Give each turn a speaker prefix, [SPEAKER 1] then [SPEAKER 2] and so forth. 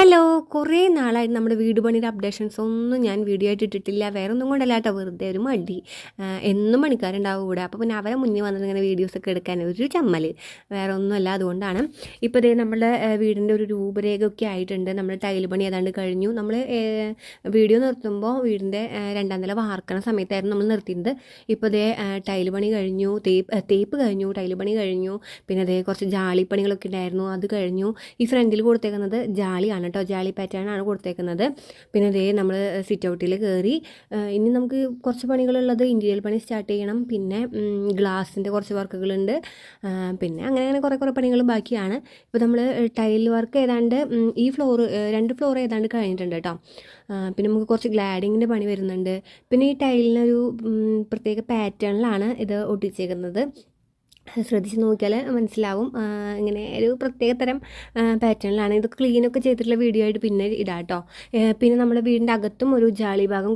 [SPEAKER 1] Hello, കുറേ നാളായിട്ട് നമ്മുടെ വീട് പണിയുടെ അപ്ഡേഷൻസ് ഒന്നും ഞാൻ വീഡിയോ ആയിട്ട് ഇട്ടിട്ടില്ല. വേറെ ഒന്നും കൊണ്ടല്ല കേട്ടോ, വെറുതെ ഒരു മടി. എന്നും പണിക്കാരുണ്ടാവും ഇവിടെ. അപ്പോൾ പിന്നെ അവരെ മുന്നിൽ വന്നിട്ട് ഇങ്ങനെ വീഡിയോസൊക്കെ എടുക്കാൻ ഒരു ചമ്മൽ, വേറെ ഒന്നുമല്ല. അതുകൊണ്ടാണ് ഇപ്പോൾ ഇതേ നമ്മുടെ വീടിൻ്റെ ഒരു രൂപരേഖയൊക്കെ ആയിട്ടുണ്ട്. നമ്മൾ ടൈൽ പണി ഏതാണ്ട് കഴിഞ്ഞു. നമ്മൾ വീഡിയോ നിർത്തുമ്പോൾ വീടിൻ്റെ രണ്ടാം നില വാർക്കണ സമയത്തായിരുന്നു നമ്മൾ നിർത്തിയത്. ഇപ്പോൾ ഇതേ ടൈൽ പണി കഴിഞ്ഞു, തേപ്പ് കഴിഞ്ഞു, ടൈൽ പണി കഴിഞ്ഞു. പിന്നെ അതേ കുറച്ച് ജാളിപ്പണികളൊക്കെ ഉണ്ടായിരുന്നു, അത് കഴിഞ്ഞു. ഈ ഫ്രണ്ടിൽ കൊടുത്തേക്കുന്നത് ജാളിയാണ് കേട്ടോ, ജാളി പാറ്റേൺ ആണ് കൊടുത്തേക്കുന്നത്. പിന്നെ അതേ നമ്മൾ സിറ്റ് ഔട്ടിൽ കയറി. ഇനി നമുക്ക് കുറച്ച് പണികളുള്ളത്, ഇൻറ്റീരിയൽ പണി സ്റ്റാർട്ട് ചെയ്യണം. പിന്നെ ഗ്ലാസിൻ്റെ കുറച്ച് വർക്കുകളുണ്ട്. പിന്നെ അങ്ങനെ കുറേ പണികൾ ബാക്കിയാണ്. ഇപ്പോൾ നമ്മൾ ടൈൽ വർക്ക് ഏതാണ്ട് ഈ ഫ്ലോറ് 2 ഫ്ലോർ ഏതാണ്ട് കഴിഞ്ഞിട്ടുണ്ട് കേട്ടോ. പിന്നെ നമുക്ക് കുറച്ച് ഗ്ലാഡിങ്ങിൻ്റെ പണി വരുന്നുണ്ട്. പിന്നെ ഈ ടൈലിനൊരു പ്രത്യേക പാറ്റേണിലാണ് ഇത് ഒട്ടിച്ചേക്കുന്നത്. ശ്രദ്ധിച്ച് നോക്കിയാൽ മനസ്സിലാവും. ഇങ്ങനെ ഒരു പ്രത്യേക തരം പാറ്റേണിലാണ് ഇത്. ക്ലീനൊക്കെ ചെയ്തിട്ടുള്ള വീഡിയോ ആയിട്ട് പിന്നെ ഇടാം കേട്ടോ. പിന്നെ നമ്മുടെ വീടിൻ്റെ അകത്തും ഒരു ജാളി ഭാഗം